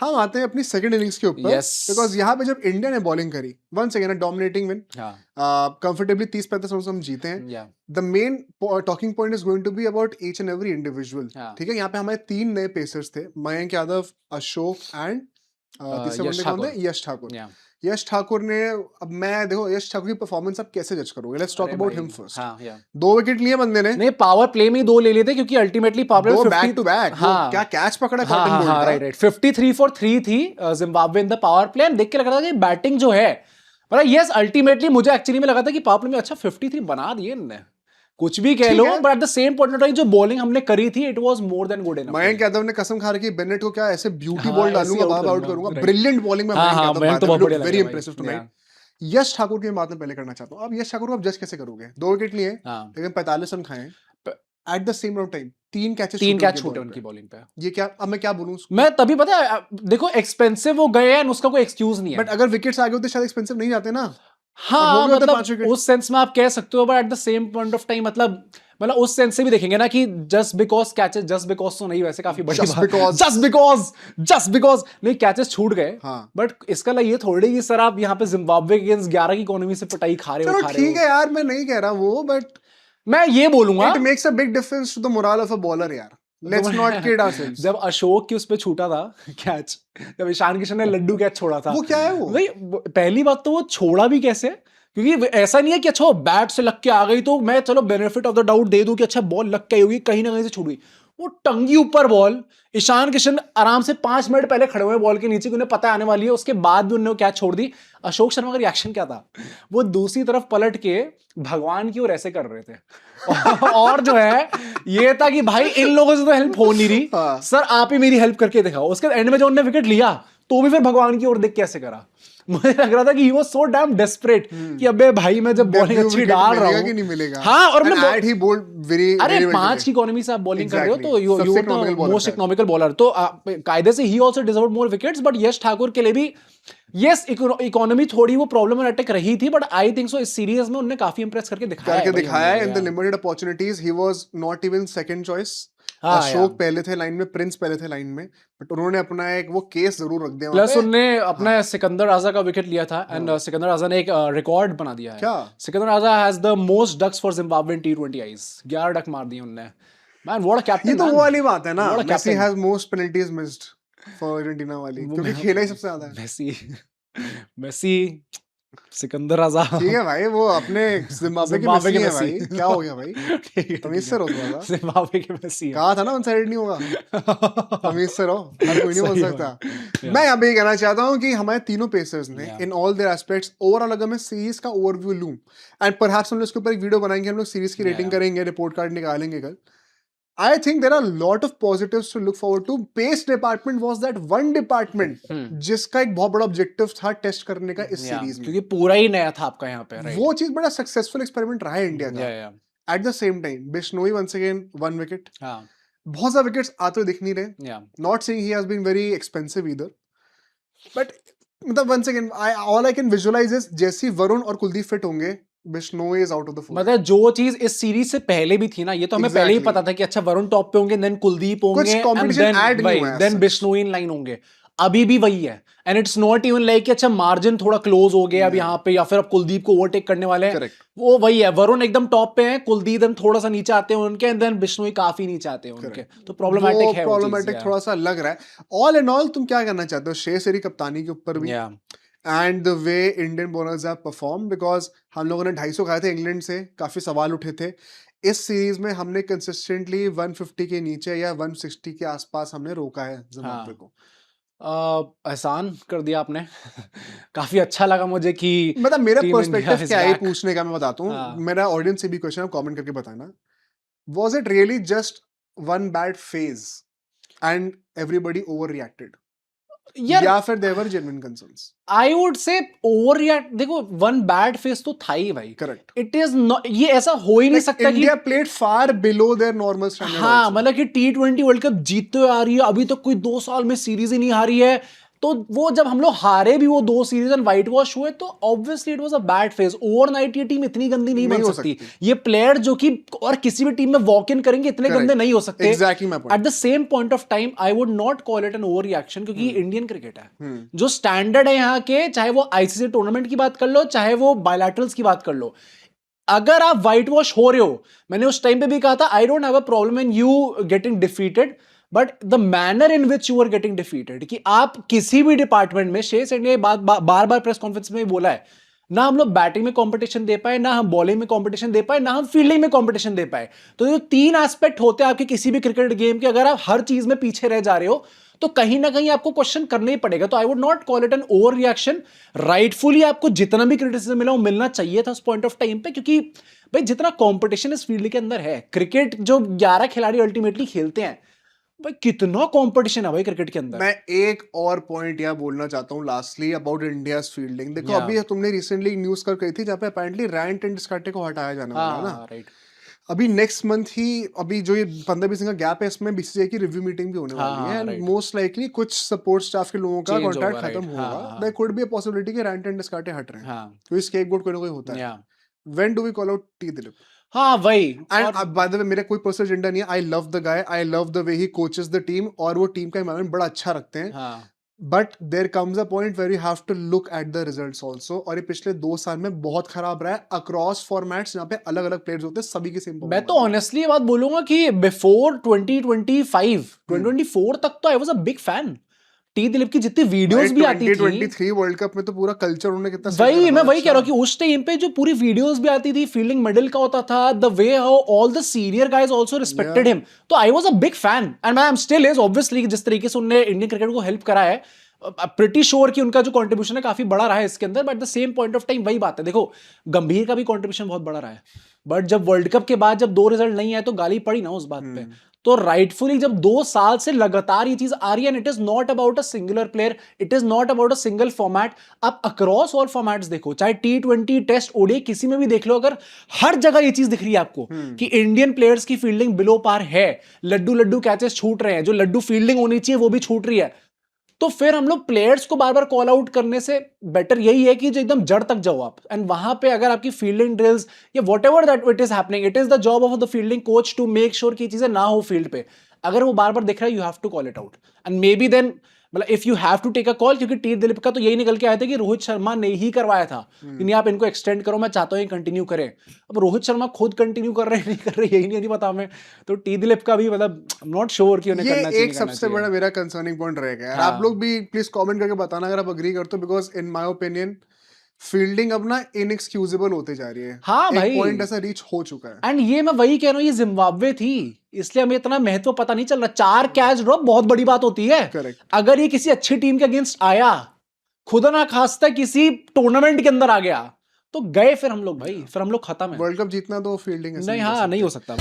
हम आते हैं अपनी सेकंड इनिंग्स के ऊपर, Yes. बिकॉज यहाँ पे जब इंडिया ने बॉलिंग करी, once again dominating win, comfortably 30-35 run हम जीते हैं. Yeah. The main talking point is going to be about each and every individual. हाँ. ठीक है, यहाँ पे हमारे 3 नए पेसर्स थे, मयंक यादव, अशोक एंड तीसरे बंदे कौन थे? यश ठाकुर. Yeah. यश ठाकुर ने, अब मैं देखो यश ठाकुर की परफॉर्मेंस आप कैसे जज करोगे? लेट्स टॉक अरे अबाउट भाई, हिम फर्स्ट. हाँ, yeah. 2 विकेट लिए बंदे ने, नहीं पावर प्ले में ही 2 ले लिए थे, क्योंकि अल्टीमेटली पावर दो प्ले बैक टू बैक. हाँ. क्या कैच पकड़ा हाँ, कॉटन बोल्ट हाँ, का. राइट 53 for 3 थी Zimbabwe in the power play. देख के लग रहा था कि बैटिंग जो है, मतलब यस अल्टीमेटली मुझे एक्चुअली में लगा था कि पावर प्ले में अच्छा 53 बना दिए इन्होंने, कुछ भी कह ठीक लो, है. But at the same point of time जो बॉलिंग हमने करी थी it was more than good enough. Mayank Yadav ने कसम खा रखी बेनेट को क्या ऐसे ब्यूटी हाँ, बॉल ऐसे डालूंगा, out बार आउट करूंगा, करूंगा. right. ब्रिलियंट बॉलिंग में हाँ, मयंक हाँ, यादव, मैं तो बहुत बढ़िया वेरी लगा इंप्रेसिव भाई. टुनाइट. यश ठाकुर की बात मैं पहले करना चाहता हूँ. अब यश ठाकुर को आप जज कैसे करोगे? 2 विकेट लिए, लेकिन 45 रन खाए. Eight the same time 3 catch छूटे उनकी बॉलिंग पे. ये क्या, अब मैं क्या बोलूं उसको? मैं तभी पता है, देखो एक्सपेंसिव वो गए हैं, उसका कोई एक्सक्यूज नहीं है. बट अगर विकेट्स आगे होते शायद एक्सपेंसिव नहीं जाते ना. हाँ, मतलब 5 मतलब उस सेंस में आप कह सकते हो, but at the same point of time मतलब उस सेंस से भी देखेंगे ना कि just because catches, just because तो नहीं, वैसे काफी बड़ी Just बात, because. जस्ट बिकॉज नहीं कैचेस छूट गए. हाँ. बट इसका मतलब ये थोड़ी कि सर आप यहाँ पे जिम्बाब्वे के अगेंस्ट 11 की इकोनॉमी से पिटाई खा रहे हो. चलो ठीक है यार, मैं नहीं कह रहा वो, बट मैं ये बोलूंगा it makes a big difference to the morale of a bowler यार. Let's not kid ourselves. जब अशोक की उस पे छूटा था कैच, जब ईशान किशन ने लड्डू कैच छोड़ा था, वो क्या है वो? भाई पहली बात तो वो छोड़ा भी कैसे, क्योंकि ऐसा नहीं है कि अच्छा बैट से लग के आ गई तो मैं चलो बेनिफिट ऑफ द डाउट दे दूं कि अच्छा बॉल लग के आई होगी, कहीं ना कहीं से छूट गई. वो टंगी ऊपर बॉल, ईशान किशन आराम से 5 मिनट पहले खड़े हुए बॉल के नीचे, उन्हें पता आने वाली है, उसके बाद भी उन्होंने कैच छोड़ दी. अशोक शर्मा का रिएक्शन क्या था? वो दूसरी तरफ पलट के भगवान की ओर ऐसे कर रहे थे. और जो है ये था कि भाई इन लोगों से तो हेल्प हो नहीं रही, हाँ. सर आप ही मेरी हेल्प करके दिखाओ. उसके एंड में जो उन्होंने विकेट लिया तो भी फिर भगवान की ओर देख के ऐसे करा. मुझे लग रहा था कि he was so damn desperate कि अबे भाई मैं जब बॉलिंग अच्छी डाल रहा हूँ कि नहीं मिलेगा. हाँ, और he bowled very, अरे very well 5 today. की इकोनॉमी से आप बॉलिंग कर रहे हो Exactly. तो यू सबसे are economical the bowler most था. Economical bowler. तो कायदे से ही also deserve more wickets, but Yash Thakur के लिए भी यस इकोनॉमी थोड़ी वो प्रॉब्लमेटिक रही थी, बट आई थिंक सो इस सीरीज में उन्होंने काफी इंप्रेस करके दिखाया है. In the limited opportunities he was not even second choice. हाँ, अशोक पहले थे लाइन में, प्रिंस पहले थे लाइन में, बट उन्होंने अपना एक वो केस जरूर रख दिया. प्लस उन्होंने अपना सिकंदर राजा का विकेट लिया था, एंड सिकंदर राजा ने एक रिकॉर्ड बना दिया है. क्या? Sikandar Raza has the most ducks for Zimbabwe in T20 Is. 11 duck मार दिए उन्होंने. Man what a captain. ये तो वो वाली बात है ना, What a Messi captain. Has most penalties missed for Argentina वाली, क्योंकि खेला ही सबसे ज्यादा है. मेसी सिकंदर राजा. ठीक है भाई, वो अपने जिम्बाब्वे के मेसी है भाई. क्या हो गया भाई? तमीज से रहो थोड़ा सा. जिम्बाब्वे के मेसी कहा था ना वन साइड नहीं होगा. तमीज से रहो, हर कोई नहीं बोल सकता. मैं यहाँ पे ये कहना चाहता हूँ कि हमारे तीनों पेसर्स ने in all their aspects, overall अगर मैं सीरीज का ओवरव्यू लूं, एंड परहैप्स हम लोग इसके ऊपर एक वीडियो बनाएंगे, हम लोग सीरीज की रेटिंग करेंगे, रिपोर्ट कार्ड निकालेंगे कल. I think there are a lot of positives to look forward to. Pace department was that one department जिसका एक बहुत बड़ा ऑब्जेक्टिव था टेस्ट करने का इस सीरीज में, क्योंकि पूरा ही नया था आपका यहाँ पे. वो चीज बड़ा सक्सेसफुल एक्सपेरिमेंट रहा है इंडिया का. At the same time Bishnoi once again 1 wicket. बहुत सारे विकेट्स आते हुए दिख नहीं रहे. Not saying he has been very expensive either, but मतलब once again all I can visualise is जैसे वरुण और कुलदीप फिट होंगे, Bishnoi is out of the fold. मतलब जो चीज इस सीरीज से पहले भी थी ना, ये तो हमें पहले ही पता था कि अच्छा वरुण टॉप पे होंगे, देन कुलदीप होंगे, देन बिश्नोई इन लाइन होंगे. अभी भी वही है, and it's not even like अच्छा मार्जिन थोड़ा क्लोज हो गया अब यहाँ पे, या फिर अब कुलदीप को ओवरटेक करने वाले हैं. वो वही है, वरुण एकदम टॉप पे है, कुलदीप थोड़ा सा नीचे आते हैं उनके, एंड देन बिश्नोई काफी नीचे आते हैं उनके. तो प्रॉब्लमैटिक थोड़ा सा लग रहा है. ऑल इन ऑल तुम क्या करना चाहते हो शेर सेरी कप्तानी के ऊपर भी, and the way Indian bowlers have perform? Because हम लोगों ने 250 खाए थे इंग्लैंड से, काफी सवाल उठे थे. इस सीरीज में हमने कंसिस्टेंटली 150 के नीचे या 160 के आसपास हमने रोका है जिम्बाब्वे को. एहसान कर दिया आपने. काफी अच्छा लगा मुझे कि मतलब मेरा पर्सपेक्टिव क्या है पूछने का, मैं बताता हूँ. मेरा ऑडियंस से भी क्वेश्चन है, कमेंट करके बताना. Was it really just one bad phase and everybody over reacted, या फिर there were genuine concerns? I would say over react. देखो वन बैड फेस तो था ही भाई. करेक्ट. इट इज नॉट, ये ऐसा हो ही नहीं सकता कि India played far below there normal standard. हाँ, मतलब कि T20 वर्ल्ड कप जीतते हुए आ रही है, अभी तक कोई 2 साल में सीरीज ही नहीं हारी है. तो वो जब हम लोग हारे भी वो 2 सीरीज एंड व्हाइट वॉश हुए तो obviously it was a bad phase. Overnight ये टीम इतनी गंदी नहीं बन सकती। ये प्लेयर जो कि और किसी भी टीम में वॉक इन करेंगे इतने गंदे नहीं हो सकते। At the same point of time I would not call it an over reaction, क्योंकि इंडियन क्रिकेट है। जो स्टैंडर्ड है यहाँ के, चाहे वो आईसीसी टूर्नामेंट की बात कर लो, चाहे वो बायलैटरल्स की बात कर लो, अगर आप व्हाइट वॉश हो रहे हो, मैंने उस टाइम पे भी कहा था I don't have a problem in you getting defeated, but the manner in which you are getting defeated, कि आप किसी भी डिपार्टमेंट में, शेष इंडिया बात बार बार प्रेस कॉन्फ्रेंस में बोला है, ना हम लोग बैटिंग में कंपटीशन दे पाए, ना हम बॉलिंग में कंपटीशन दे पाए, ना हम फील्डिंग में कंपटीशन दे पाए। तो जो 3 एस्पेक्ट होते हैं आपके किसी भी क्रिकेट गेम के, अगर आप हर चीज में पीछे रह जा रहे हो तो कहीं ना कहीं आपको क्वेश्चन करना ही पड़ेगा। तो I would not call it an over reaction. Rightfully आपको जितना भी क्रिटिसिज्म मिला वो मिलना चाहिए था उस पॉइंट ऑफ टाइम पे, क्योंकि भाई जितना कंपटीशन इस फील्ड के अंदर है, क्रिकेट जो 11 खिलाड़ी अल्टीमेटली खेलते हैं, भाई कितना कंपटीशन है भाई क्रिकेट के अंदर। मैं एक और पॉइंट यहाँ बोलना चाहता हूँ लास्टली अबाउट इंडियाज फील्डिंग। देखो अभी तुमने रिसेंटली न्यूज कर कही थी जहाँ पे अपेरेंटली रैंट एंड डिस्कार्टे को हटाया जाने वाला है ना, राइट। अभी नेक्स्ट मंथ ही, अभी जो ये 15-20 दिन का गैप है, इसमें बीसीसीआई की रिव्यू मीटिंग भी होने वाली है एंड मोस्ट लाइकली कुछ सपोर्ट स्टाफ के लोगों का कॉन्ट्रैक्ट खत्म होगा। There could be a possibility कि रैंट एंड डिस्कार्टे हट रहे हैं, तो इस स्केपगोट कोई ना कोई होता है। When do we call out T Dilip? हाँ वही। एंड बाय द वे मेरा कोई पर्सनल एजेंडा नहीं है, I love the guy, I love the way he coaches the team, और वो टीम का एनवायरनमेंट बड़ा अच्छा रखते हैं। But there comes a point where you have to look at the results also, और ये पिछले 2 साल में बहुत खराब रहा है अक्रॉस फॉर्मेट्स, जहाँ पे अलग अलग प्लेयर्स होते हैं, सभी की सेम। मैं तो ऑनेस्टली ये बात बोलूंगा कि बिफोर 2024 तक तो I was a big fan. T Dilip की जितनी वीडियोस भी आती थी 2023 वर्ल्ड कप में तो पूरा कल्चर उन्होंने कितना वही मैं वही कह रहा हूँ कि उस टाइम पे जो पूरी वीडियोस भी आती थी, फील्डिंग मेडल का होता था, the way how all the senior guys also respected him, तो I was a big fan and I am still is. Obviously जिस तरीके से उन्होंने इंडियन क्रिकेट को हेल्प करा है, प्रिटी श्योर कि उनका जो कंट्रीब्यूशन है काफी बड़ा रहा है इसके अंदर। But at the same point of time वही बात है, देखो गंभीर का भी कंट्रीब्यूशन बहुत बड़ा रहा है, बट जब वर्ल्ड कप के बाद जब 2 रिजल्ट नहीं आए तो गाली पड़ी ना उस बात पे। तो राइटफुली जब 2 साल से लगातार ये चीज आ रही है, and it is not about a singular player, it is not about a single format. आप अक्रॉस ऑल फॉर्मेट्स देखो, चाहे T20 टेस्ट ओडीआई किसी में भी देख लो, अगर हर जगह ये चीज दिख रही है आपको कि इंडियन प्लेयर्स की फील्डिंग बिलो पार है, लड्डू कैचेस छूट रहे हैं, जो लड्डू फील्डिंग होनी चाहिए वो भी छूट रही है। तो फिर हम लोग प्लेयर्स को बार बार कॉल आउट करने से बेटर यही है कि जो एकदम जड़ तक जाओ आप, एंड वहां पे अगर आपकी फील्डिंग ड्रिल्स या whatever that it is happening, it is the job of the fielding coach to make sure कि चीजें ना हो फील्ड पे। अगर वो बार बार दिख रहा है, you have to call it out, and maybe then मतलब if you have to take a call, क्योंकि टी दिलीप का तो यही निकल के आया था कि रोहित शर्मा ने ही करवाया था कि नहीं आप इनको एक्सटेंड करो, मैं चाहता हूँ ये कंटिन्यू करें। अब रोहित शर्मा खुद कंटिन्यू कर रहे हैं नहीं कर रहे यही नहीं पता हमें, तो टी दिलीप का भी मतलब नॉट श्योर कि उन्हें करना चाहिए। एक सबसे बड़ा मेरा कंसर्निंग पॉइंट रहेगा, आप लोग भी प्लीज कमेंट करके बताना अगर आप अग्री करते हो, because in my opinion fielding अब ना इनएक्सक्यूजेबल होते जा रही है। हाँ भाई, एक पॉइंट ऐसा रीच हो चुका है। एंड ये मैं वही कह रहा हूँ, ये जिम्बाब्वे थी इसलिए हमें इतना महत्व पता नहीं चल रहा। 4 कैच ड्रॉप बहुत बड़ी बात होती है। Correct. अगर ये किसी अच्छी टीम के अगेंस्ट आया, खुदा ना खास्ता किसी टूर्नामेंट के अंदर आ गया, तो गए फिर हम लोग भाई, फिर हम लोग खत्म है। वर्ल्ड कप जीतना तो फील्डिंग नहीं, हाँ नहीं हो सकता।